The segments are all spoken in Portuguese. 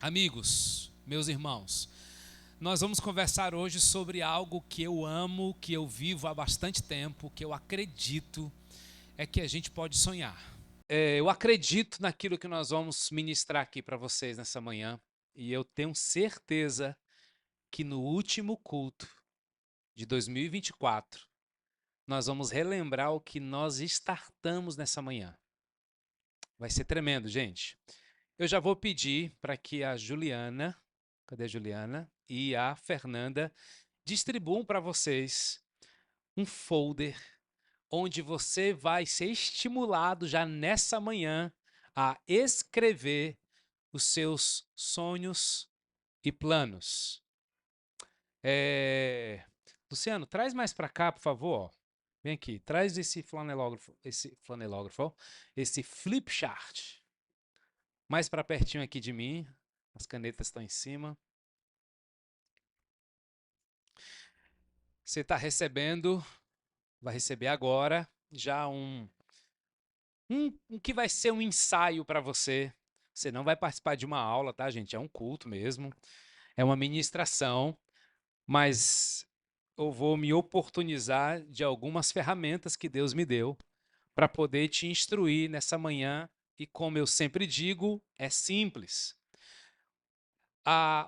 Amigos, meus irmãos, nós vamos conversar hoje sobre algo que eu amo, que eu vivo há bastante tempo, que eu acredito é que a gente pode sonhar. Eu acredito naquilo que nós vamos ministrar aqui para vocês nessa manhã e eu tenho certeza que no último culto de 2024 nós vamos relembrar o que nós startamos nessa manhã. Vai ser tremendo, gente. Eu já vou pedir para que a Juliana, cadê a Juliana? E a Fernanda distribuam para vocês um folder onde você vai ser estimulado já nessa manhã a escrever os seus sonhos e planos. Luciano, traz mais para cá, por favor. Ó. Vem aqui, traz esse flip chart. Mais para pertinho aqui de mim. As canetas estão em cima. Você está recebendo, vai receber agora já um que vai ser um ensaio para você. Você não vai participar de uma aula, tá, gente? É um culto mesmo. É uma ministração, mas eu vou me oportunizar de algumas ferramentas que Deus me deu para poder te instruir nessa manhã. E como eu sempre digo, é simples.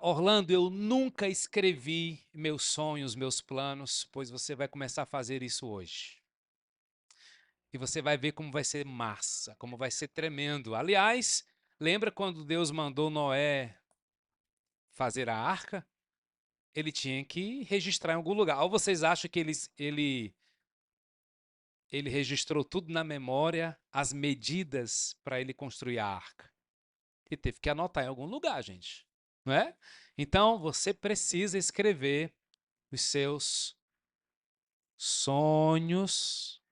Orlando, eu nunca escrevi meus sonhos, meus planos, pois você vai começar a fazer isso hoje. E você vai ver como vai ser massa, como vai ser tremendo. Aliás, lembra quando Deus mandou Noé fazer a arca? Ele tinha que registrar em algum lugar. Ou vocês acham que ele registrou tudo na memória, as medidas para ele construir a arca? E teve que anotar em algum lugar, gente. Não é? Então, você precisa escrever os seus sonhos.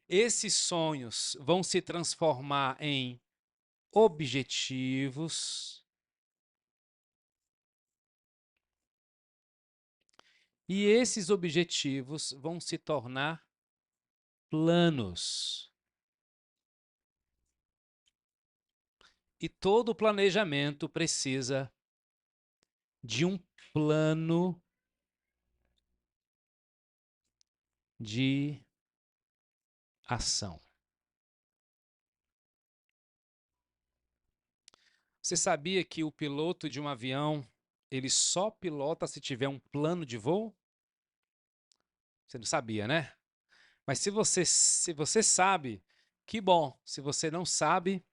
Esses sonhos vão se transformar em objetivos. E esses objetivos vão se tornar planos. E todo planejamento precisa de um plano de ação. Você sabia que o piloto de um avião, ele só pilota se tiver um plano de voo? Você não sabia, né? Mas se você sabe, que bom. Se você não sabe,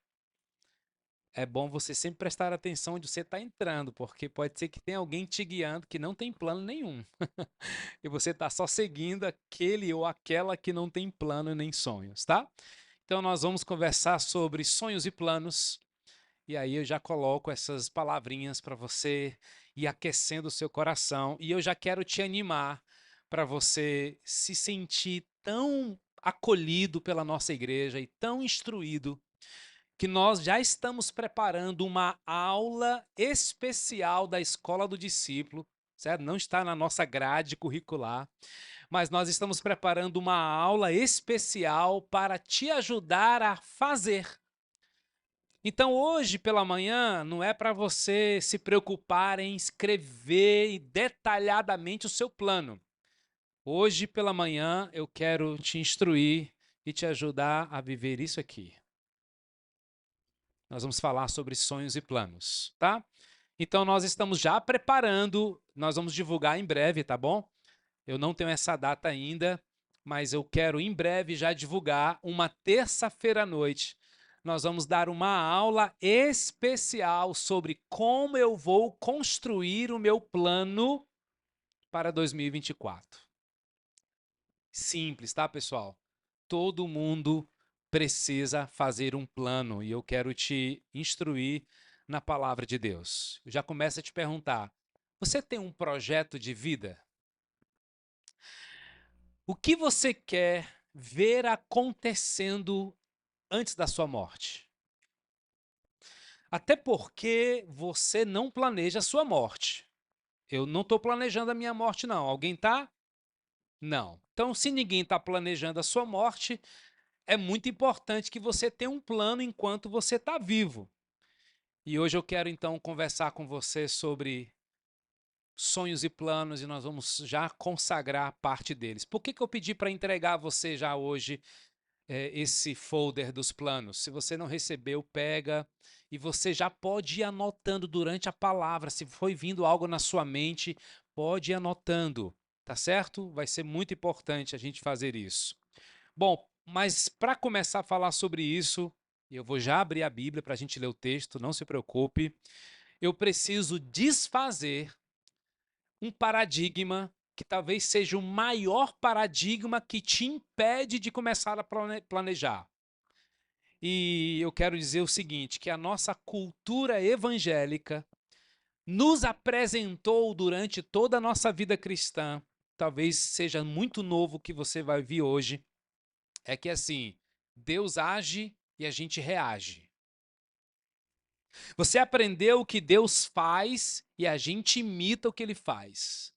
é bom você sempre prestar atenção onde você está entrando, porque pode ser que tenha alguém te guiando que não tem plano nenhum. E você está só seguindo aquele ou aquela que não tem plano nem sonhos, tá? Então nós vamos conversar sobre sonhos e planos. E aí eu já coloco essas palavrinhas para você ir aquecendo o seu coração. E eu já quero te animar para você se sentir tão acolhido pela nossa igreja e tão instruído que nós já estamos preparando uma aula especial da Escola do Discípulo, certo? Não está na nossa grade curricular, mas nós estamos preparando uma aula especial para te ajudar a fazer. Então, hoje pela manhã, não é para você se preocupar em escrever detalhadamente o seu plano. Hoje pela manhã, eu quero te instruir e te ajudar a viver isso aqui. Nós vamos falar sobre sonhos e planos, tá? Então, nós estamos já preparando, nós vamos divulgar em breve, tá bom? Eu não tenho essa data ainda, mas eu quero em breve já divulgar uma terça-feira à noite. Nós vamos dar uma aula especial sobre como eu vou construir o meu plano para 2024. Simples, tá, pessoal? Todo mundo precisa fazer um plano e eu quero te instruir na palavra de Deus. Eu já começo a te perguntar: você tem um projeto de vida? O que você quer ver acontecendo antes da sua morte? Até porque você não planeja a sua morte. Eu não estou planejando a minha morte, não. Alguém está? Não. Então, se ninguém está planejando a sua morte, é muito importante que você tenha um plano enquanto você está vivo. E hoje eu quero então conversar com você sobre sonhos e planos e nós vamos já consagrar parte deles. Por que eu pedi para entregar a você já hoje esse folder dos planos? Se você não recebeu, pega e você já pode ir anotando durante a palavra. Se foi vindo algo na sua mente, pode ir anotando, tá certo? Vai ser muito importante a gente fazer isso. Bom, mas para começar a falar sobre isso, eu vou já abrir a Bíblia para a gente ler o texto, não se preocupe. Eu preciso desfazer um paradigma que talvez seja o maior paradigma que te impede de começar a planejar. E eu quero dizer o seguinte, que a nossa cultura evangélica nos apresentou durante toda a nossa vida cristã, talvez seja muito novo o que você vai ver hoje, é que assim, Deus age e a gente reage. Você aprendeu o que Deus faz e a gente imita o que ele faz.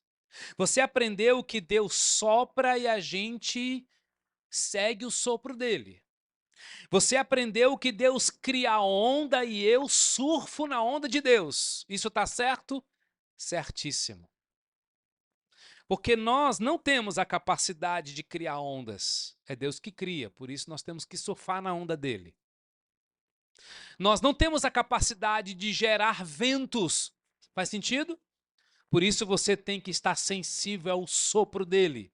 Você aprendeu que Deus sopra e a gente segue o sopro dele. Você aprendeu que Deus cria onda e eu surfo na onda de Deus. Isso está certo? Certíssimo. Porque nós não temos a capacidade de criar ondas. É Deus que cria, por isso nós temos que surfar na onda dele. Nós não temos a capacidade de gerar ventos. Faz sentido? Por isso você tem que estar sensível ao sopro dele.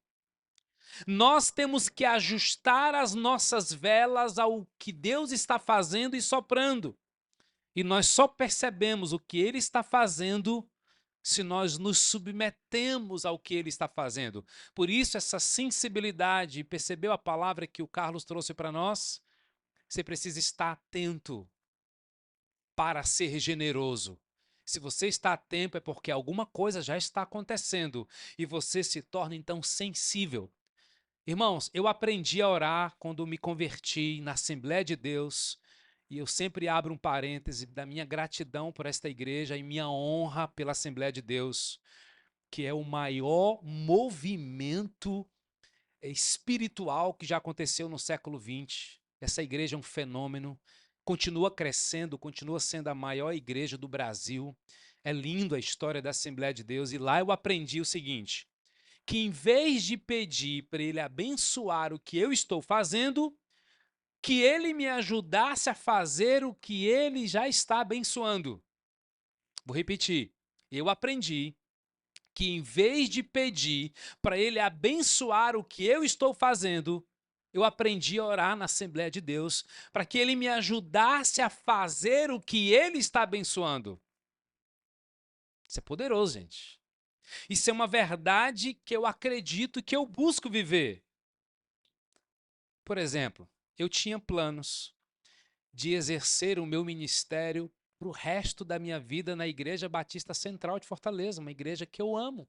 Nós temos que ajustar as nossas velas ao que Deus está fazendo e soprando. E nós só percebemos o que ele está fazendo se nós nos submetemos ao que ele está fazendo. Por isso, essa sensibilidade, percebeu a palavra que o Carlos trouxe para nós? Você precisa estar atento para ser generoso. Se você está atento é porque alguma coisa já está acontecendo e você se torna então sensível. Irmãos, eu aprendi a orar quando me converti na Assembleia de Deus, e eu sempre abro um parêntese da minha gratidão por esta igreja e minha honra pela Assembleia de Deus, que é o maior movimento espiritual que já aconteceu no século XX. Essa igreja é um fenômeno, continua crescendo, continua sendo a maior igreja do Brasil. É lindo a história da Assembleia de Deus, e lá eu aprendi o seguinte, que em vez de pedir para ele abençoar o que eu estou fazendo, que ele me ajudasse a fazer o que ele já está abençoando. Vou repetir. Eu aprendi que em vez de pedir para ele abençoar o que eu estou fazendo, eu aprendi a orar na Assembleia de Deus para que ele me ajudasse a fazer o que ele está abençoando. Isso é poderoso, gente. Isso é uma verdade que eu acredito, que eu busco viver. Por exemplo, eu tinha planos de exercer o meu ministério para o resto da minha vida na Igreja Batista Central de Fortaleza, uma igreja que eu amo.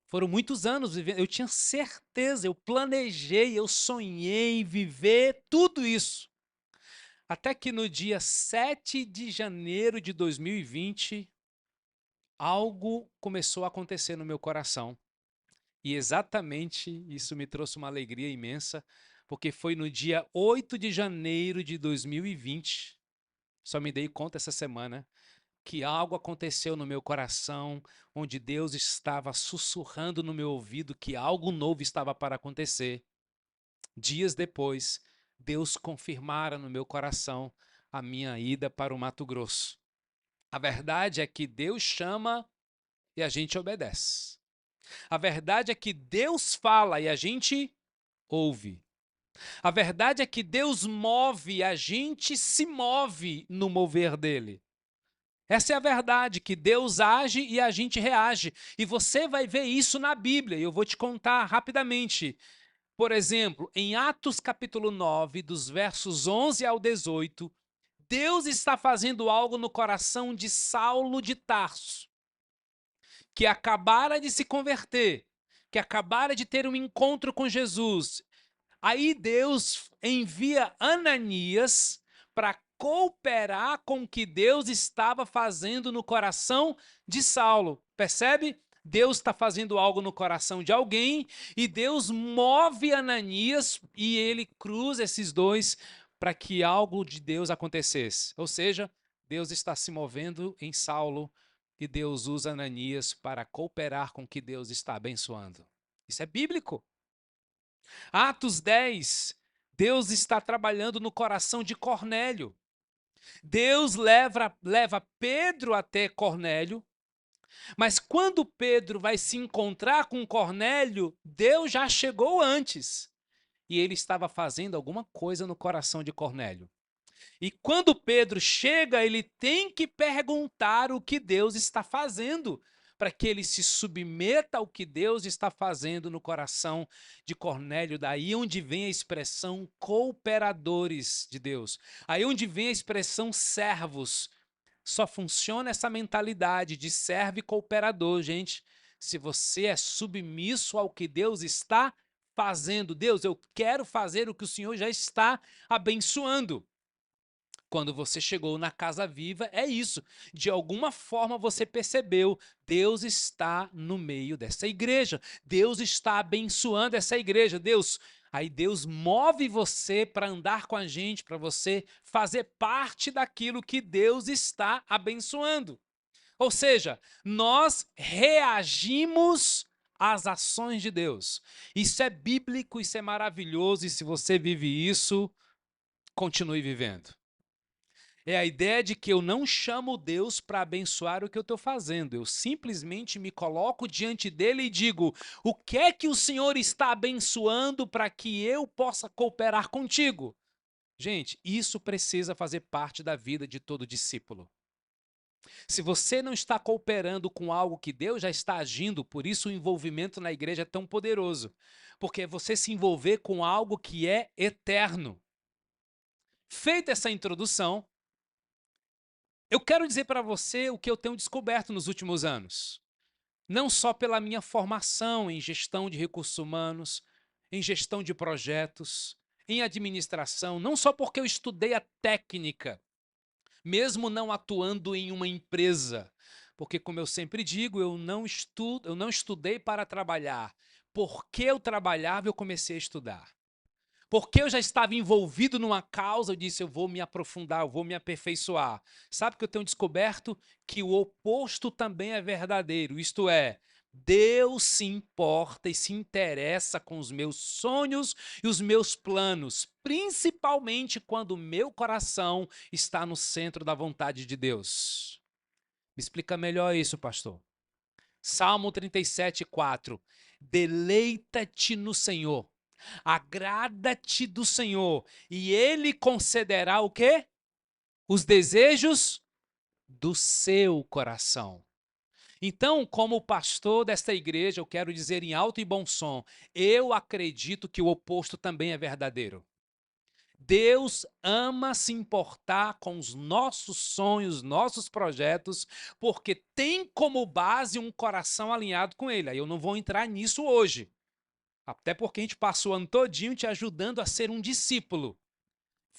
Foram muitos anos vivendo, eu tinha certeza, eu planejei, eu sonhei viver tudo isso. Até que no dia 7 de janeiro de 2020, algo começou a acontecer no meu coração. E exatamente isso me trouxe uma alegria imensa, porque foi no dia 8 de janeiro de 2020, só me dei conta essa semana, que algo aconteceu no meu coração, onde Deus estava sussurrando no meu ouvido que algo novo estava para acontecer. Dias depois, Deus confirmara no meu coração a minha ida para o Mato Grosso. A verdade é que Deus chama e a gente obedece. A verdade é que Deus fala e a gente ouve. A verdade é que Deus move e a gente se move no mover dele. Essa é a verdade, que Deus age e a gente reage. E você vai ver isso na Bíblia, e eu vou te contar rapidamente. Por exemplo, em Atos capítulo 9, dos versos 11 ao 18, Deus está fazendo algo no coração de Saulo de Tarso, que acabara de se converter, que acabara de ter um encontro com Jesus. Aí Deus envia Ananias para cooperar com o que Deus estava fazendo no coração de Saulo. Percebe? Deus está fazendo algo no coração de alguém e Deus move Ananias e ele cruza esses dois para que algo de Deus acontecesse. Ou seja, Deus está se movendo em Saulo e Deus usa Ananias para cooperar com o que Deus está abençoando. Isso é bíblico. Atos 10, Deus está trabalhando no coração de Cornélio. Deus leva Pedro até Cornélio, mas quando Pedro vai se encontrar com Cornélio, Deus já chegou antes. E ele estava fazendo alguma coisa no coração de Cornélio. E quando Pedro chega, ele tem que perguntar o que Deus está fazendo, para que ele se submeta ao que Deus está fazendo no coração de Cornélio. Daí onde vem a expressão cooperadores de Deus. Aí onde vem a expressão servos. Só funciona essa mentalidade de servo e cooperador, gente, se você é submisso ao que Deus está fazendo. Deus, eu quero fazer o que o Senhor já está abençoando. Quando você chegou na Casa Viva, é isso. De alguma forma você percebeu, Deus está no meio dessa igreja. Deus está abençoando essa igreja. Aí Deus move você para andar com a gente, para você fazer parte daquilo que Deus está abençoando. Ou seja, nós reagimos às ações de Deus. Isso é bíblico, isso é maravilhoso, e se você vive isso, continue vivendo. É a ideia de que eu não chamo Deus para abençoar o que eu estou fazendo. Eu simplesmente me coloco diante dele e digo: o que é que o Senhor está abençoando para que eu possa cooperar contigo? Gente, isso precisa fazer parte da vida de todo discípulo. Se você não está cooperando com algo que Deus já está agindo, por isso o envolvimento na igreja é tão poderoso. Porque é você se envolver com algo que é eterno. Feita essa introdução, eu quero dizer para você o que eu tenho descoberto nos últimos anos. Não só pela minha formação em gestão de recursos humanos, em gestão de projetos, em administração, não só porque eu estudei a técnica, mesmo não atuando em uma empresa, porque, como eu sempre digo, eu não estudei para trabalhar. Porque eu trabalhava, eu comecei a estudar. Porque eu já estava envolvido numa causa, eu disse, eu vou me aprofundar, eu vou me aperfeiçoar. Sabe que eu tenho descoberto? Que o oposto também é verdadeiro, isto é, Deus se importa e se interessa com os meus sonhos e os meus planos, principalmente quando o meu coração está no centro da vontade de Deus. Me explica melhor isso, pastor. Salmo 37:4. Deleita-te no Senhor. Agrada-te do Senhor, e Ele concederá o quê? Os desejos do seu coração. Então, como pastor desta igreja, eu quero dizer em alto e bom som, eu acredito que o oposto também é verdadeiro. Deus ama se importar com os nossos sonhos, nossos projetos, porque tem como base um coração alinhado com Ele. Aí eu não vou entrar nisso hoje. Até porque a gente passou o ano todinho te ajudando a ser um discípulo.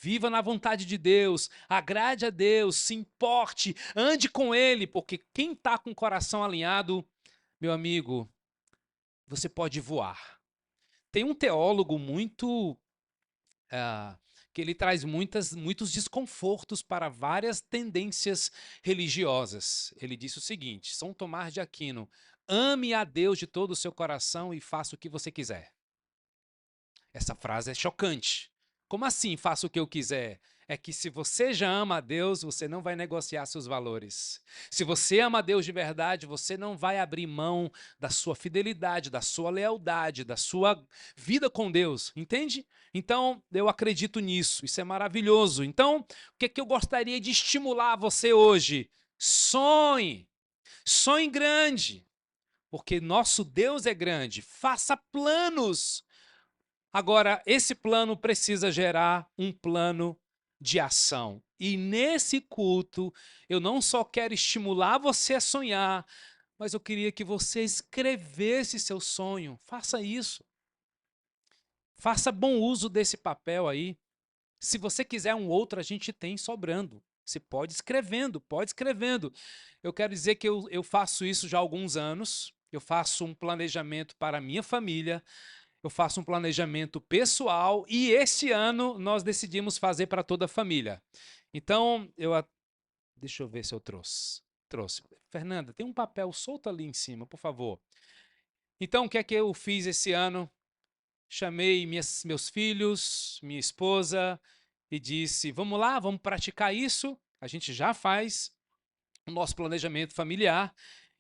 Viva na vontade de Deus, agrade a Deus, se importe, ande com Ele, porque quem está com o coração alinhado, meu amigo, você pode voar. Tem um teólogo muito que ele traz muitos desconfortos para várias tendências religiosas. Ele disse o seguinte, São Tomás de Aquino, ame a Deus de todo o seu coração e faça o que você quiser. Essa frase é chocante. Como assim faça o que eu quiser? É que se você já ama a Deus, você não vai negociar seus valores. Se você ama a Deus de verdade, você não vai abrir mão da sua fidelidade, da sua lealdade, da sua vida com Deus, entende? Então, eu acredito nisso, isso é maravilhoso. Então, o que é que eu gostaria de estimular você hoje? Sonhe, sonhe grande, porque nosso Deus é grande. Faça planos. Agora, esse plano precisa gerar um plano de ação. E nesse culto, eu não só quero estimular você a sonhar, mas eu queria que você escrevesse seu sonho. Faça isso. Faça bom uso desse papel aí. Se você quiser um outro, a gente tem sobrando. Você pode escrevendo, pode escrevendo. Eu quero dizer que eu faço isso já há alguns anos. eu faço um planejamento para a minha família, eu faço um planejamento pessoal e esse ano nós decidimos fazer para toda a família. Então, deixa eu ver se eu trouxe. Trouxe. Fernanda, tem um papel solto ali em cima, por favor. Então, o que é que eu fiz esse ano? Chamei meus filhos, minha esposa e disse: vamos lá, vamos praticar isso. A gente já faz o nosso planejamento familiar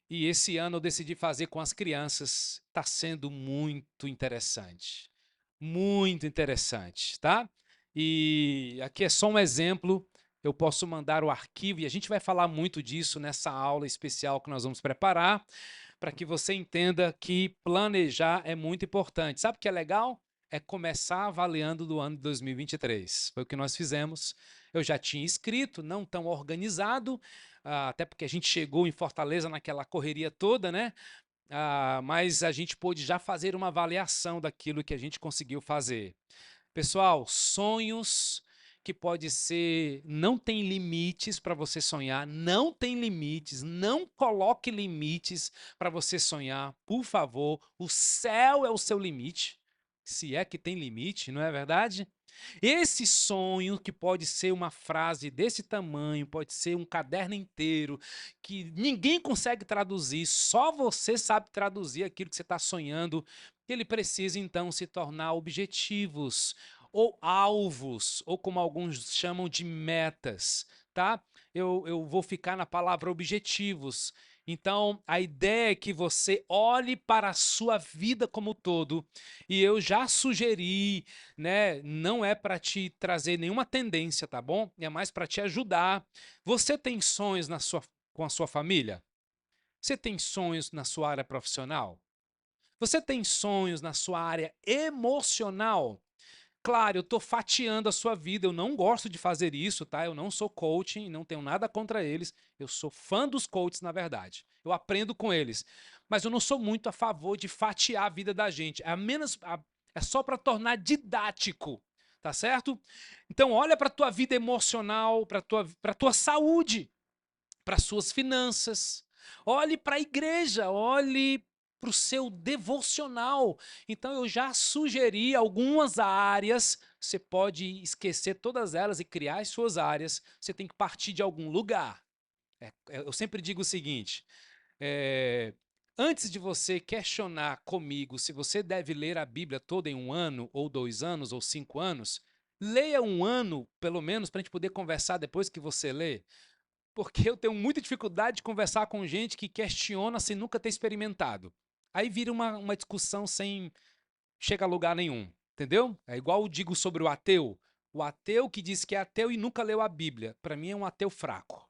e esse ano eu decidi fazer com as crianças. Está sendo muito interessante. Muito interessante, tá? E aqui é só um exemplo. Eu posso mandar o arquivo e a gente vai falar muito disso nessa aula especial que nós vamos preparar para que você entenda que planejar é muito importante. Sabe o que é legal? É começar avaliando do ano de 2023. Foi o que nós fizemos. Eu já tinha escrito, não tão organizado, até porque a gente chegou em Fortaleza naquela correria toda, né? Mas a gente pôde já fazer uma avaliação daquilo que a gente conseguiu fazer. Pessoal, sonhos que pode ser, não tem limites para você sonhar, não tem limites, não coloque limites para você sonhar, por favor. O céu é o seu limite, se é que tem limite, não é verdade? Esse sonho, que pode ser uma frase desse tamanho, pode ser um caderno inteiro, que ninguém consegue traduzir, só você sabe traduzir aquilo que você está sonhando, ele precisa então se tornar objetivos, ou alvos, ou como alguns chamam de metas, tá? Eu vou ficar na palavra objetivos. Então, a ideia é que você olhe para a sua vida como um todo, e eu já sugeri, né? Não é para te trazer nenhuma tendência, tá bom? É mais para te ajudar. Você tem sonhos com a sua família? Você tem sonhos na sua área profissional? Você tem sonhos na sua área emocional? Claro, eu estou fatiando a sua vida, eu não gosto de fazer isso, tá? Eu não sou coaching, não tenho nada contra eles. Eu sou fã dos coaches, na verdade. Eu aprendo com eles. Mas eu não sou muito a favor de fatiar a vida da gente. É só para tornar didático, tá certo? Então, olha para a tua vida emocional, para tua saúde, para suas finanças. Olhe para a igreja, olhe para o seu devocional. Então eu já sugeri algumas áreas, você pode esquecer todas elas e criar as suas áreas, você tem que partir de algum lugar. Eu sempre digo o seguinte, é, antes de você questionar comigo se você deve ler a Bíblia toda em um ano, ou 2 anos, ou 5 anos, leia um ano, pelo menos, para a gente poder conversar depois que você lê. Porque eu tenho muita dificuldade de conversar com gente que questiona sem nunca ter experimentado. Aí vira uma discussão sem chega a lugar nenhum, entendeu? É igual eu digo sobre o ateu. O ateu que diz que é ateu e nunca leu a Bíblia, para mim é um ateu fraco.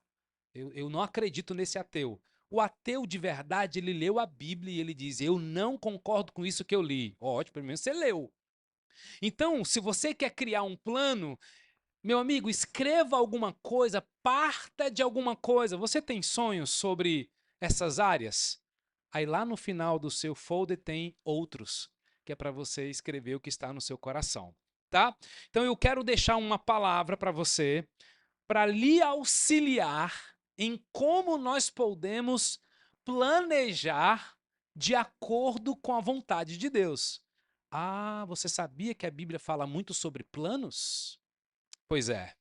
Eu não acredito nesse ateu. O ateu de verdade, ele leu a Bíblia e ele diz: eu não concordo com isso que eu li. Ótimo, pelo menos você leu. Então, se você quer criar um plano, meu amigo, escreva alguma coisa, parta de alguma coisa. Você tem sonhos sobre essas áreas? Aí lá no final do seu folder tem outros, que é para você escrever o que está no seu coração, tá? Então eu quero deixar uma palavra para você, para lhe auxiliar em como nós podemos planejar de acordo com a vontade de Deus. Ah, você sabia que a Bíblia fala muito sobre planos? Pois é.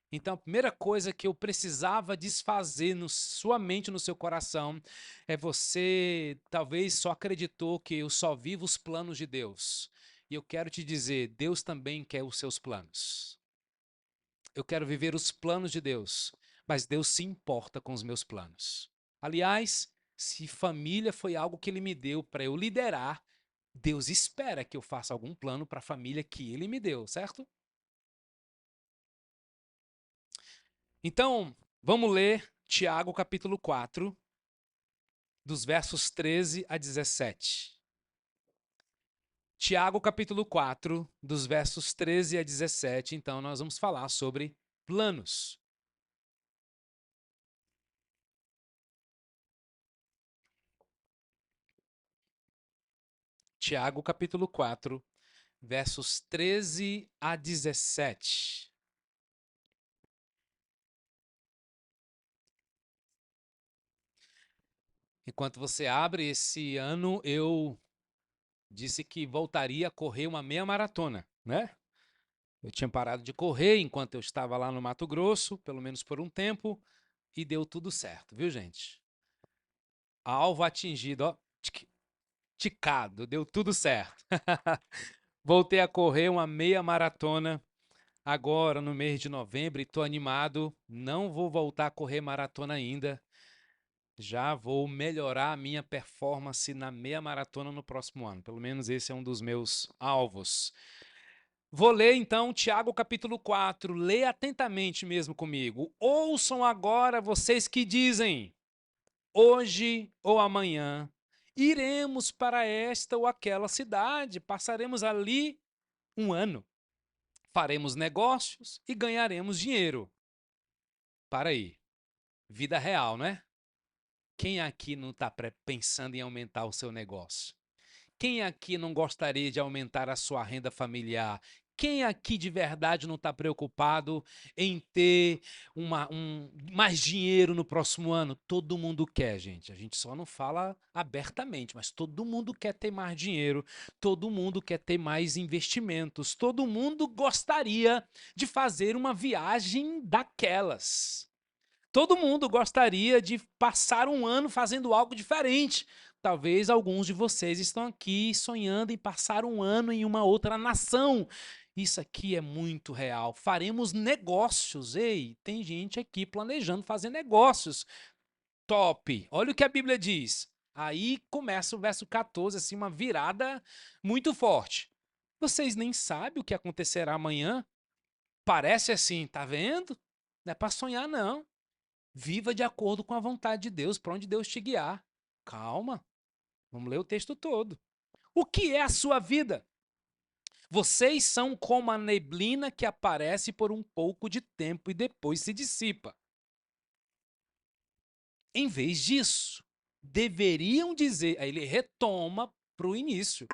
Então, a primeira coisa que eu precisava desfazer na sua mente, no seu coração, é você talvez só acreditou que eu só vivo os planos de Deus. E eu quero te dizer, Deus também quer os seus planos. Eu quero viver os planos de Deus, mas Deus se importa com os meus planos. Aliás, se família foi algo que Ele me deu para eu liderar, Deus espera que eu faça algum plano para a família que Ele me deu, certo? Então, vamos ler Tiago capítulo 4, dos versos 13 a 17. Tiago capítulo 4, dos versos 13 a 17. Então, nós vamos falar sobre planos. Tiago capítulo 4, versos 13 a 17. Enquanto você abre, esse ano eu disse que voltaria a correr uma meia maratona, né? Eu tinha parado de correr enquanto eu estava lá no Mato Grosso, pelo menos por um tempo, e deu tudo certo, viu, gente? Alvo atingido, ó, ticado, deu tudo certo. Voltei a correr uma meia maratona agora no mês de novembro e estou animado. Não vou voltar a correr maratona ainda. Já vou melhorar a minha performance na meia maratona no próximo ano. Pelo menos esse é um dos meus alvos. Vou ler então Tiago capítulo 4. Leia atentamente mesmo comigo. Ouçam agora vocês que dizem: hoje ou amanhã iremos para esta ou aquela cidade, passaremos ali um ano, faremos negócios e ganharemos dinheiro. Para aí, vida real, né? Quem aqui não está pensando em aumentar o seu negócio? Quem aqui não gostaria de aumentar a sua renda familiar? Quem aqui de verdade não está preocupado em ter mais dinheiro no próximo ano? Todo mundo quer, gente. A gente só não fala abertamente, mas todo mundo quer ter mais dinheiro, todo mundo quer ter mais investimentos, todo mundo gostaria de fazer uma viagem daquelas. Todo mundo gostaria de passar um ano fazendo algo diferente. Talvez alguns de vocês estão aqui sonhando em passar um ano em uma outra nação. Isso aqui é muito real. Faremos negócios. Ei, tem gente aqui planejando fazer negócios. Top. Olha o que a Bíblia diz. Aí começa o verso 14, assim, uma virada muito forte. Vocês nem sabem o que acontecerá amanhã? Parece assim, tá vendo? Não é para sonhar, não. Viva de acordo com a vontade de Deus, para onde Deus te guiar. Calma, vamos ler o texto todo. O que é a sua vida? Vocês são como a neblina que aparece por um pouco de tempo e depois se dissipa. Em vez disso, deveriam dizer. Aí ele retoma para o início.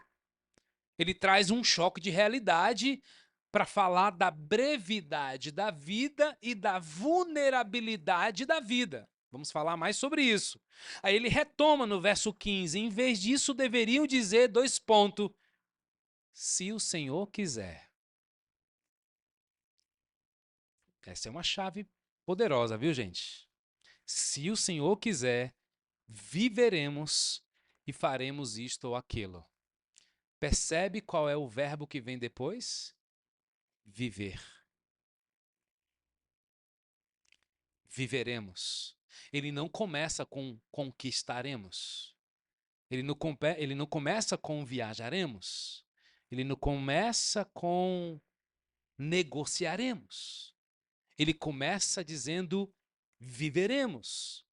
Ele traz um choque de realidade para falar da brevidade da vida e da vulnerabilidade da vida. Vamos falar mais sobre isso. Aí ele retoma no verso 15. Em vez disso, deveriam dizer dois pontos. Se o Senhor quiser. Essa é uma chave poderosa, viu, gente? Se o Senhor quiser, viveremos e faremos isto ou aquilo. Percebe qual é o verbo que vem depois? Viver. Viveremos. Ele não começa com conquistaremos. Ele não começa com viajaremos. Ele não começa com negociaremos. Ele começa dizendo viveremos.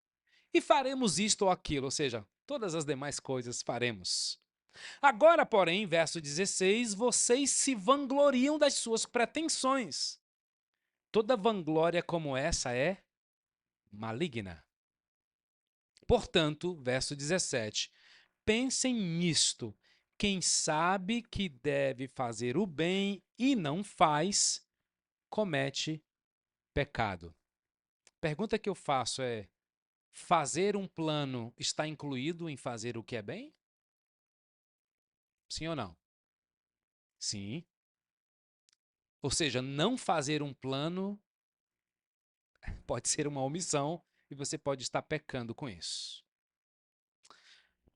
E faremos isto ou aquilo, ou seja, todas as demais coisas faremos. Agora, porém, verso 16, vocês se vangloriam das suas pretensões. Toda vanglória como essa é maligna. Portanto, verso 17, pensem nisto. Quem sabe que deve fazer o bem e não faz, comete pecado. Pergunta que eu faço é: fazer um plano está incluído em fazer o que é bem? Sim ou não? Sim. Ou seja, não fazer um plano pode ser uma omissão e você pode estar pecando com isso.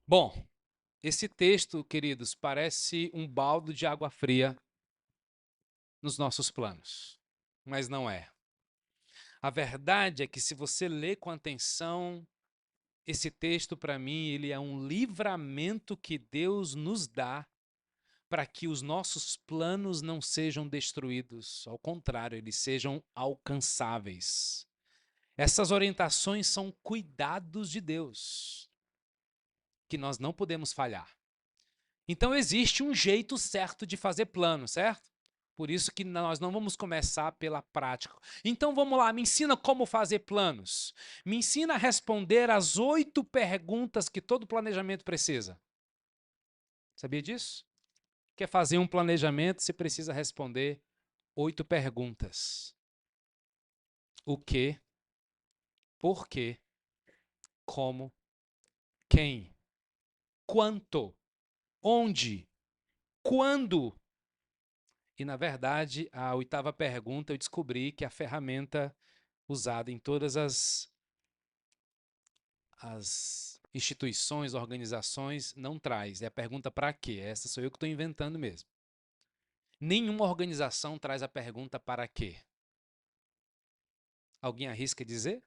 Bom, esse texto, queridos, parece um balde de água fria nos nossos planos, mas não é. A verdade é que se você lê com atenção, esse texto para mim, ele é um livramento que Deus nos dá para que os nossos planos não sejam destruídos, ao contrário, eles sejam alcançáveis. Essas orientações são cuidados de Deus, que nós não podemos falhar. Então existe um jeito certo de fazer plano, certo? Por isso que nós não vamos começar pela prática. Então vamos lá, me ensina como fazer planos. Me ensina a responder as 8 perguntas que todo planejamento precisa. Sabia disso? Quer fazer um planejamento, você precisa responder 8 perguntas. O que, por quê, como, Quem? Quanto? Onde? Quando? E, na verdade, a oitava pergunta, eu descobri que a ferramenta usada em todas as instituições, organizações, não traz. É a pergunta para quê? Essa sou eu que estou inventando mesmo. Nenhuma organização traz a pergunta para quê. Alguém arrisca dizer?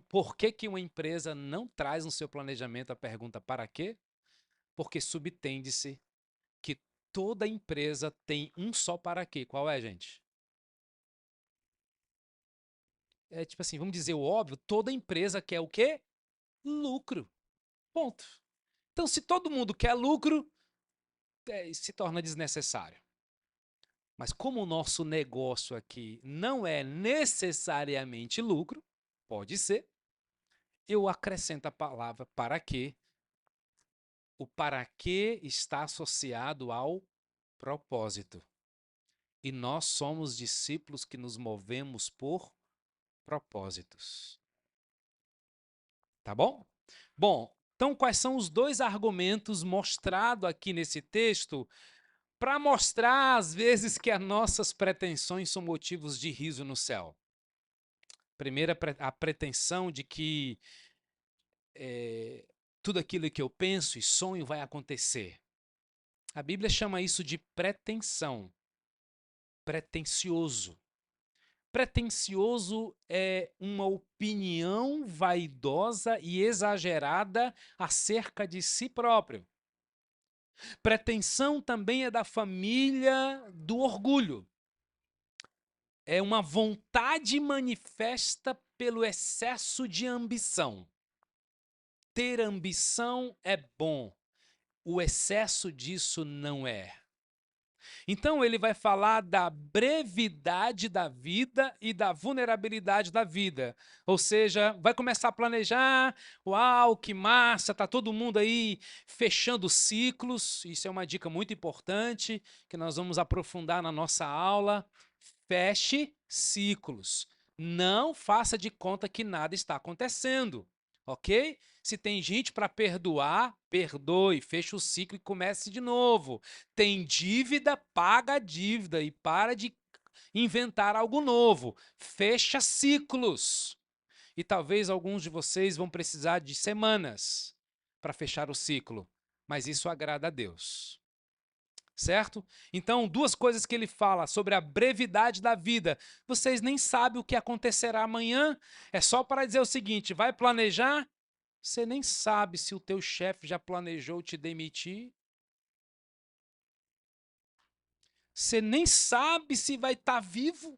Por que uma empresa não traz no seu planejamento a pergunta para quê? Porque subtende-se que toda empresa tem um só para quê. Qual é, gente? É tipo assim, vamos dizer o óbvio, toda empresa quer o quê? Lucro. Ponto. Então, se todo mundo quer lucro, se torna desnecessário. Mas como o nosso negócio aqui não é necessariamente lucro, pode ser, eu acrescento a palavra para quê. O para quê está associado ao propósito. E nós somos discípulos que nos movemos por propósitos. Tá bom? Bom, então quais são os dois argumentos mostrados aqui nesse texto para mostrar, às vezes, que as nossas pretensões são motivos de riso no céu? Primeira, a pretensão de que tudo aquilo que eu penso e sonho vai acontecer. A Bíblia chama isso de pretensão, pretensioso. Pretensioso é uma opinião vaidosa e exagerada acerca de si próprio. Pretensão também é da família do orgulho. É uma vontade manifesta pelo excesso de ambição. Ter ambição é bom, o excesso disso não é. Então ele vai falar da brevidade da vida e da vulnerabilidade da vida. Ou seja, vai começar a planejar, uau, que massa, tá todo mundo aí fechando ciclos. Isso é uma dica muito importante que nós vamos aprofundar na nossa aula. Feche ciclos. Não faça de conta que nada está acontecendo, ok? Se tem gente para perdoar, perdoe, feche o ciclo e comece de novo. Tem dívida, paga a dívida e para de inventar algo novo. Fecha ciclos. E talvez alguns de vocês vão precisar de semanas para fechar o ciclo, mas isso agrada a Deus. Certo? Então, duas coisas que ele fala sobre a brevidade da vida. Vocês nem sabem o que acontecerá amanhã. É só para dizer o seguinte: vai planejar? Você nem sabe se o teu chefe já planejou te demitir. Você nem sabe se vai estar vivo.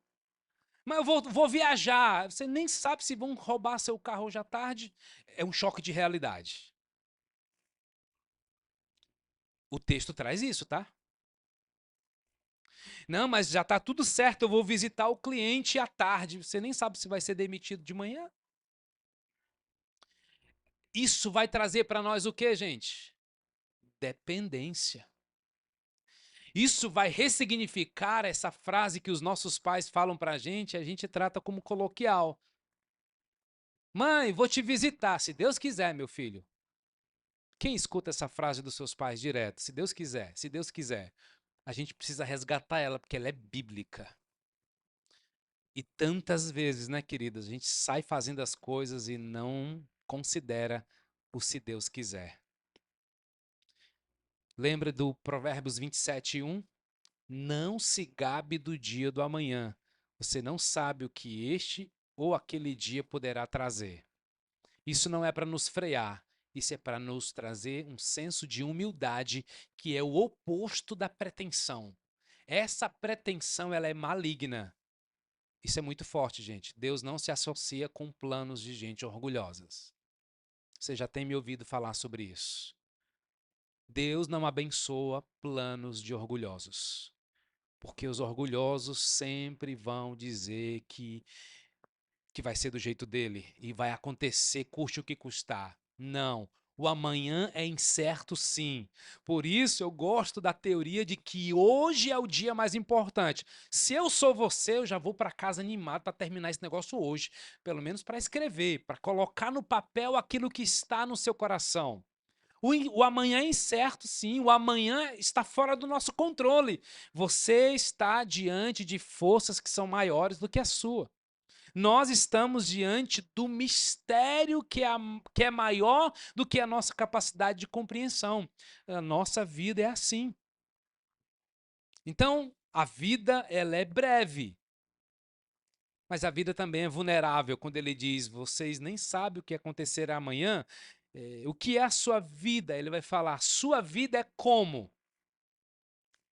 Mas eu vou viajar. Você nem sabe se vão roubar seu carro hoje à tarde. É um choque de realidade. O texto traz isso, tá? Não, mas já está tudo certo, eu vou visitar o cliente à tarde. Você nem sabe se vai ser demitido de manhã. Isso vai trazer para nós o que, gente? Dependência. Isso vai ressignificar essa frase que os nossos pais falam para a gente trata como coloquial. Mãe, vou te visitar, se Deus quiser, meu filho. Quem escuta essa frase dos seus pais direto? Se Deus quiser, se Deus quiser. A gente precisa resgatar ela porque ela é bíblica. E tantas vezes, né, queridas, a gente sai fazendo as coisas e não considera o se Deus quiser. Lembra do Provérbios 27:1? Não se gabe do dia do amanhã. Você não sabe o que este ou aquele dia poderá trazer. Isso não é para nos frear, isso é para nos trazer um senso de humildade, que é o oposto da pretensão. Essa pretensão, ela é maligna. Isso é muito forte, gente. Deus não se associa com planos de gente orgulhosas. Você já tem me ouvido falar sobre isso. Deus não abençoa planos de orgulhosos. Porque os orgulhosos sempre vão dizer que vai ser do jeito dele e vai acontecer, custe o que custar. Não. O amanhã é incerto, sim. Por isso eu gosto da teoria de que hoje é o dia mais importante. Se eu sou você, eu já vou para casa animado para terminar esse negócio hoje, pelo menos para escrever, para colocar no papel aquilo que está no seu coração. O amanhã é incerto, sim. O amanhã está fora do nosso controle. Você está diante de forças que são maiores do que a sua. Nós estamos diante do mistério que é maior do que a nossa capacidade de compreensão. A nossa vida é assim. Então, a vida ela é breve, mas a vida também é vulnerável. Quando ele diz, vocês nem sabem o que acontecerá amanhã, o que é a sua vida? Ele vai falar, sua vida é como?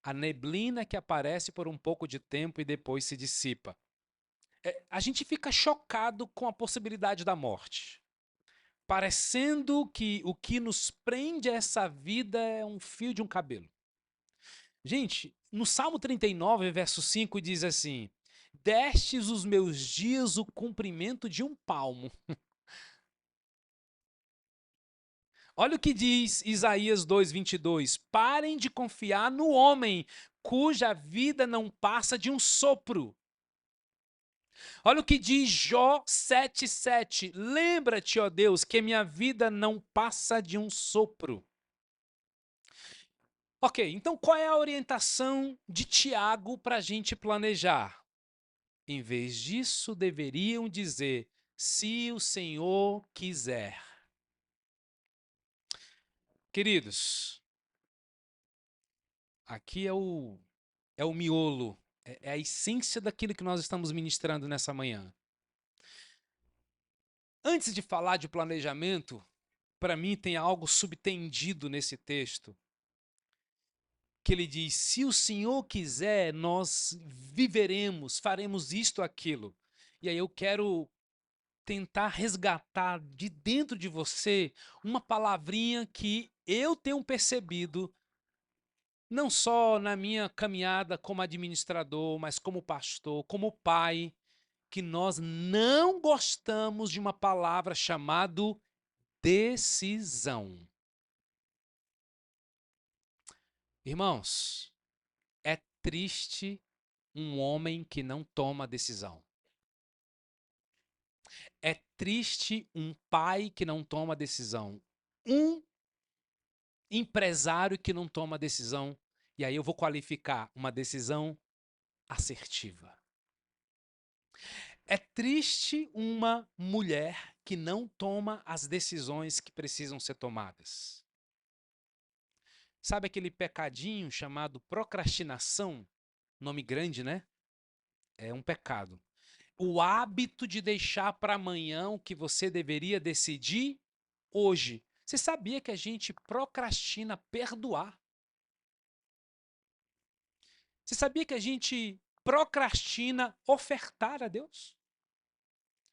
A neblina que aparece por um pouco de tempo e depois se dissipa. A gente fica chocado com a possibilidade da morte, parecendo que o que nos prende a essa vida é um fio de um cabelo. Gente, no Salmo 39, verso 5, diz assim: destes os meus dias o comprimento de um palmo. Olha o que diz Isaías 2:22. Parem de confiar no homem, cuja vida não passa de um sopro. Olha o que diz Jó 7:7. Lembra-te, ó Deus, que minha vida não passa de um sopro. Ok, então qual é a orientação de Tiago para a gente planejar? Em vez disso, deveriam dizer, se o Senhor quiser. Queridos, aqui é o miolo, é a essência daquilo que nós estamos ministrando nessa manhã. Antes de falar de planejamento, para mim tem algo subtendido nesse texto, que ele diz: se o Senhor quiser, nós viveremos, faremos isto, aquilo. E aí eu quero tentar resgatar de dentro de você uma palavrinha que eu tenho percebido, não só na minha caminhada como administrador, mas como pastor, como pai, que nós não gostamos de uma palavra chamada decisão. Irmãos, é triste um homem que não toma decisão. É triste um pai que não toma decisão. Um empresário que não toma decisão. E aí eu vou qualificar uma decisão assertiva. É triste uma mulher que não toma as decisões que precisam ser tomadas. Sabe aquele pecadinho chamado procrastinação? Nome grande, né? É um pecado. O hábito de deixar para amanhã o que você deveria decidir hoje. Você sabia que a gente procrastina perdoar? Você sabia que a gente procrastina ofertar a Deus?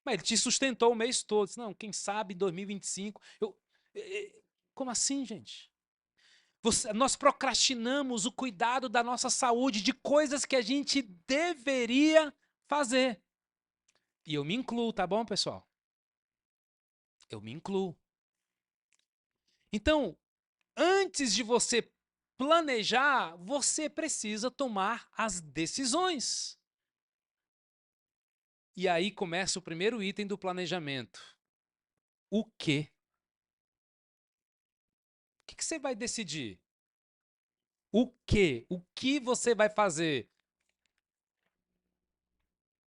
Mas ele te sustentou o mês todo. Não, quem sabe em 2025. Como assim, gente? Nós procrastinamos o cuidado da nossa saúde, de coisas que a gente deveria fazer. E eu me incluo, tá bom, pessoal? Eu me incluo. Então, antes de você planejar, você precisa tomar as decisões. E aí começa o primeiro item do planejamento. O quê? O que você vai decidir? O quê? O que você vai fazer?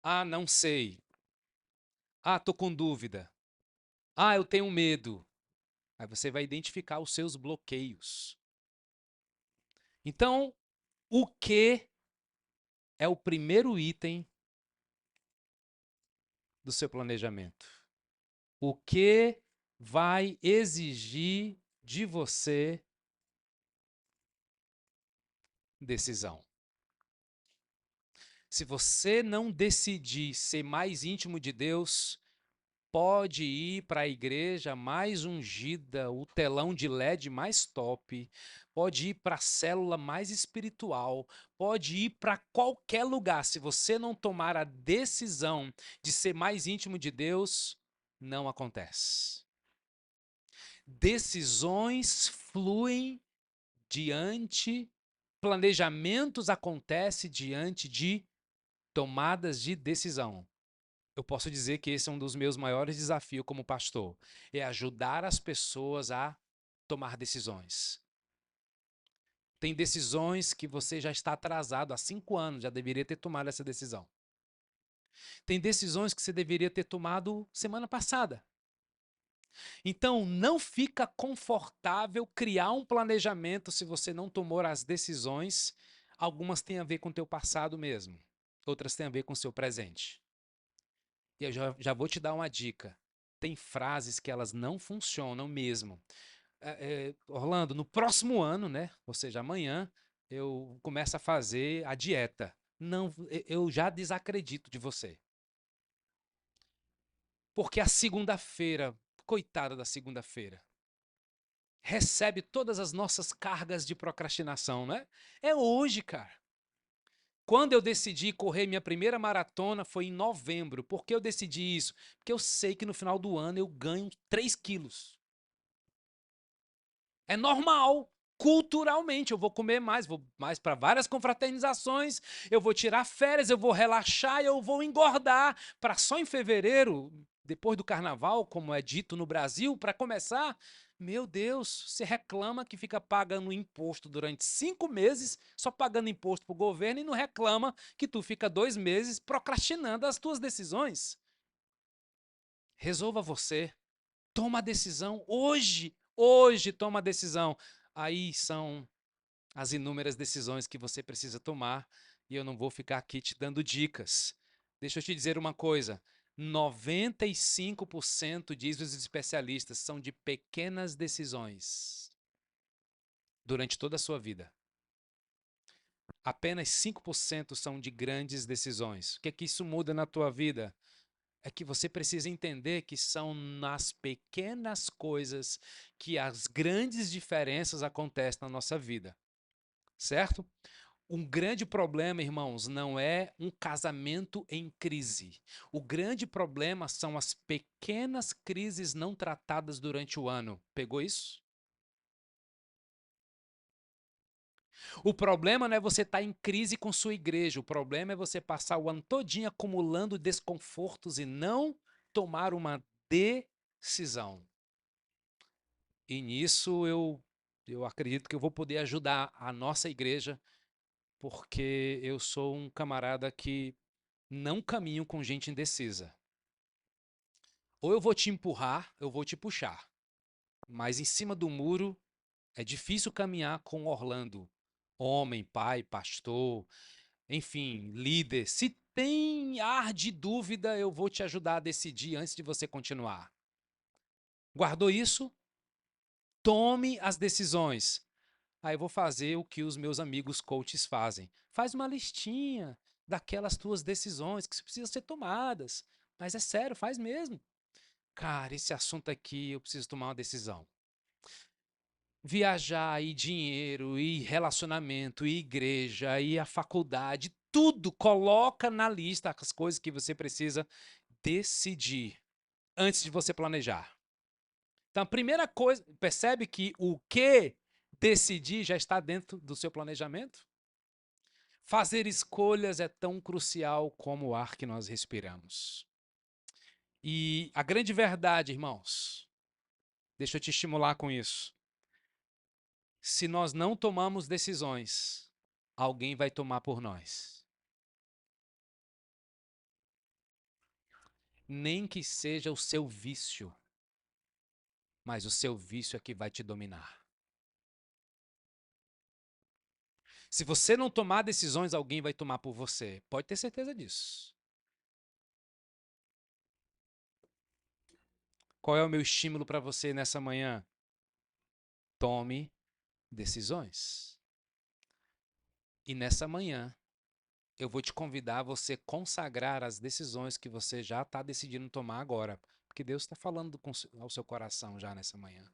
Ah, não sei. Ah, tô com dúvida. Ah, eu tenho medo. Aí você vai identificar os seus bloqueios. Então, o que é o primeiro item do seu planejamento? O que vai exigir de você decisão? Se você não decidir ser mais íntimo de Deus, pode ir para a igreja mais ungida, o telão de LED mais top, pode ir para a célula mais espiritual, pode ir para qualquer lugar. Se você não tomar a decisão de ser mais íntimo de Deus, não acontece. Decisões fluem diante, planejamentos acontecem diante de tomadas de decisão. Eu posso dizer que esse é um dos meus maiores desafios como pastor, é ajudar as pessoas a tomar decisões. Tem decisões que você já está atrasado há 5 anos, já deveria ter tomado essa decisão. Tem decisões que você deveria ter tomado semana passada. Então, não fica confortável criar um planejamento se você não tomou as decisões. Algumas têm a ver com o teu passado mesmo, outras têm a ver com o seu presente. E eu já vou te dar uma dica. Tem frases que elas não funcionam mesmo. Orlando, no próximo ano, né? Ou seja, amanhã, eu começo a fazer a dieta. Não, eu já desacredito de você. Porque a segunda-feira, coitada da segunda-feira, recebe todas as nossas cargas de procrastinação, né? É hoje, cara. Quando eu decidi correr minha primeira maratona foi em novembro. Por que eu decidi isso? Porque eu sei que no final do ano eu ganho 3 quilos. É normal. Culturalmente, eu vou comer mais, vou mais para várias confraternizações, eu vou tirar férias, eu vou relaxar, eu vou engordar para só em fevereiro, depois do carnaval, como é dito no Brasil, para começar. Meu Deus, você reclama que fica pagando imposto durante 5 meses, só pagando imposto para o governo, e não reclama que tu fica 2 meses procrastinando as tuas decisões. Resolva você. Toma a decisão hoje. Hoje toma a decisão. Aí são as inúmeras decisões que você precisa tomar e eu não vou ficar aqui te dando dicas. Deixa eu te dizer uma coisa: 95% diz os especialistas são de pequenas decisões durante toda a sua vida. Apenas 5% são de grandes decisões. O que é que isso muda na tua vida? É que você precisa entender que são nas pequenas coisas que as grandes diferenças acontecem na nossa vida, certo? Um grande problema, irmãos, não é um casamento em crise. O grande problema são as pequenas crises não tratadas durante o ano. Pegou isso? O problema não é você estar em crise com sua igreja. O problema é você passar o ano todinho acumulando desconfortos e não tomar uma decisão. E nisso eu acredito que eu vou poder ajudar a nossa igreja, porque eu sou um camarada que não caminho com gente indecisa. Ou eu vou te empurrar, eu vou te puxar. Mas em cima do muro é difícil caminhar com Orlando. Homem, pai, pastor, enfim, líder. Se tem ar de dúvida, eu vou te ajudar a decidir antes de você continuar. Guardou isso? Tome as decisões. Aí eu vou fazer o que os meus amigos coaches fazem. Faz uma listinha daquelas tuas decisões que precisam ser tomadas. Mas é sério, faz mesmo. Cara, esse assunto aqui eu preciso tomar uma decisão. Viajar, e dinheiro, e relacionamento, e igreja, e a faculdade, tudo coloca na lista as coisas que você precisa decidir antes de você planejar. Então, a primeira coisa, percebe que o que decidir já está dentro do seu planejamento? Fazer escolhas é tão crucial como o ar que nós respiramos. E a grande verdade, irmãos, deixa eu te estimular com isso. Se nós não tomamos decisões, alguém vai tomar por nós. Nem que seja o seu vício, mas o seu vício é que vai te dominar. Se você não tomar decisões, alguém vai tomar por você. Pode ter certeza disso. Qual é o meu estímulo para você nessa manhã? Tome decisões. E nessa manhã, eu vou te convidar a você consagrar as decisões que você já está decidindo tomar agora. Porque Deus está falando ao seu coração já nessa manhã.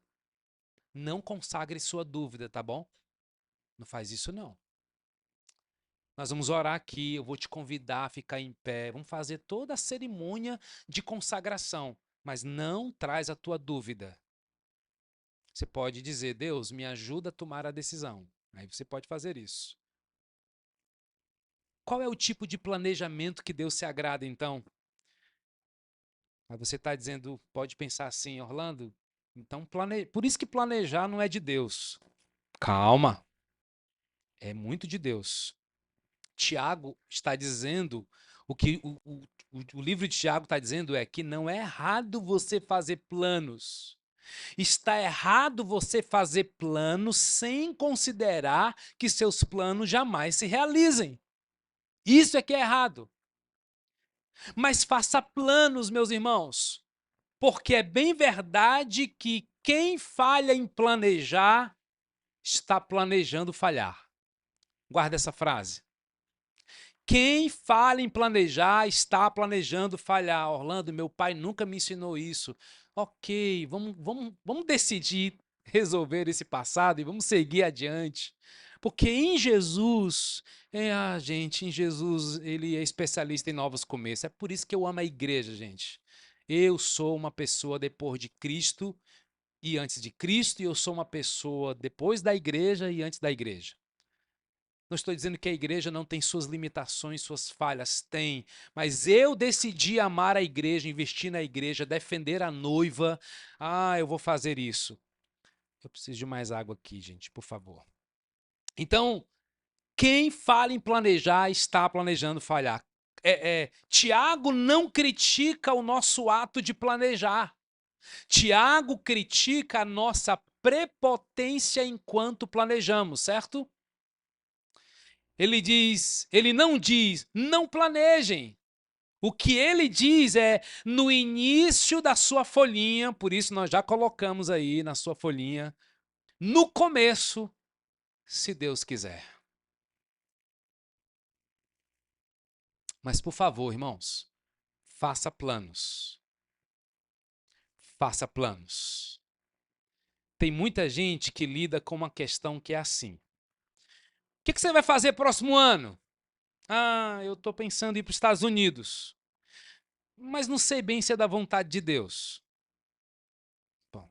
Não consagre sua dúvida, tá bom? Não faz isso, não. Nós vamos orar aqui, eu vou te convidar a ficar em pé. Vamos fazer toda a cerimônia de consagração. Mas não traz a tua dúvida. Você pode dizer, Deus, me ajuda a tomar a decisão. Aí você pode fazer isso. Qual é o tipo de planejamento que Deus se agrada, então? Aí você está dizendo, pode pensar assim, Orlando, então por isso que planejar não é de Deus. Calma, é muito de Deus. Tiago está dizendo, o que o livro de Tiago está dizendo é que não é errado você fazer planos. Está errado você fazer planos sem considerar que seus planos jamais se realizem. Isso é que é errado. Mas faça planos, meus irmãos, porque é bem verdade que quem falha em planejar está planejando falhar. Guarda essa frase. Quem falha em planejar está planejando falhar. Orlando, meu pai nunca me ensinou isso. Ok, vamos decidir resolver esse passado e vamos seguir adiante. Porque em Jesus, gente, em Jesus ele é especialista em novos começos. É por isso que eu amo a igreja, gente. Eu sou uma pessoa depois de Cristo e antes de Cristo, e eu sou uma pessoa depois da igreja e antes da igreja. Não estou dizendo que a igreja não tem suas limitações, suas falhas, tem. Mas eu decidi amar a igreja, investir na igreja, defender a noiva. Ah, eu vou fazer isso. Eu preciso de mais água aqui, gente, por favor. Então, quem fala em planejar está planejando falhar. Tiago não critica o nosso ato de planejar. Tiago critica a nossa prepotência enquanto planejamos, certo? Ele não diz, não planejem. O que ele diz é, no início da sua folhinha, por isso nós já colocamos aí na sua folhinha, no começo, se Deus quiser. Mas, por favor, irmãos, faça planos. Faça planos. Tem muita gente que lida com uma questão que é assim. O que você vai fazer próximo ano? Ah, eu estou pensando em ir para os Estados Unidos. Mas não sei bem se é da vontade de Deus. Bom,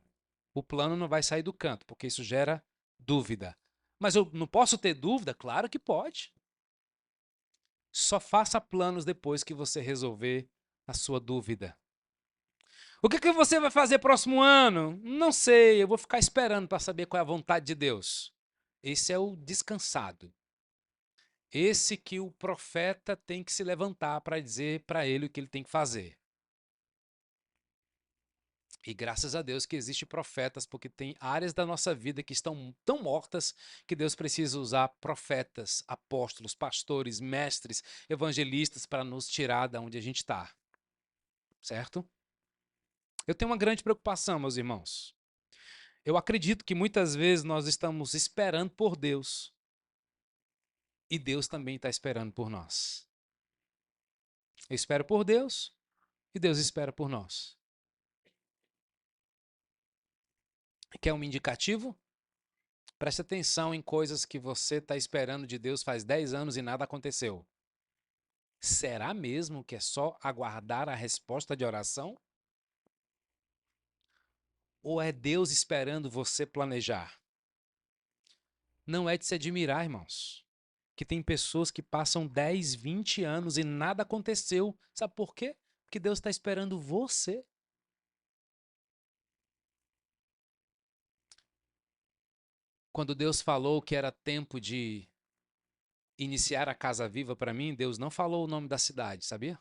o plano não vai sair do canto, porque isso gera dúvida. Mas eu não posso ter dúvida? Claro que pode. Só faça planos depois que você resolver a sua dúvida. O que você vai fazer próximo ano? Não sei, eu vou ficar esperando para saber qual é a vontade de Deus. Esse é o descansado. Esse que o profeta tem que se levantar para dizer para ele o que ele tem que fazer. E graças a Deus que existem profetas, porque tem áreas da nossa vida que estão tão mortas que Deus precisa usar profetas, apóstolos, pastores, mestres, evangelistas para nos tirar da onde a gente está. Certo? Eu tenho uma grande preocupação, meus irmãos. Eu acredito que muitas vezes nós estamos esperando por Deus e Deus também está esperando por nós. Eu espero por Deus e Deus espera por nós. Quer um indicativo? Preste atenção em coisas que você está esperando de Deus faz 10 anos e nada aconteceu. Será mesmo que é só aguardar a resposta de oração? Ou é Deus esperando você planejar? Não é de se admirar, irmãos, que tem pessoas que passam 10, 20 anos e nada aconteceu. Sabe por quê? Porque Deus está esperando você. Quando Deus falou que era tempo de iniciar a Casa Viva para mim, Deus não falou o nome da cidade, sabia?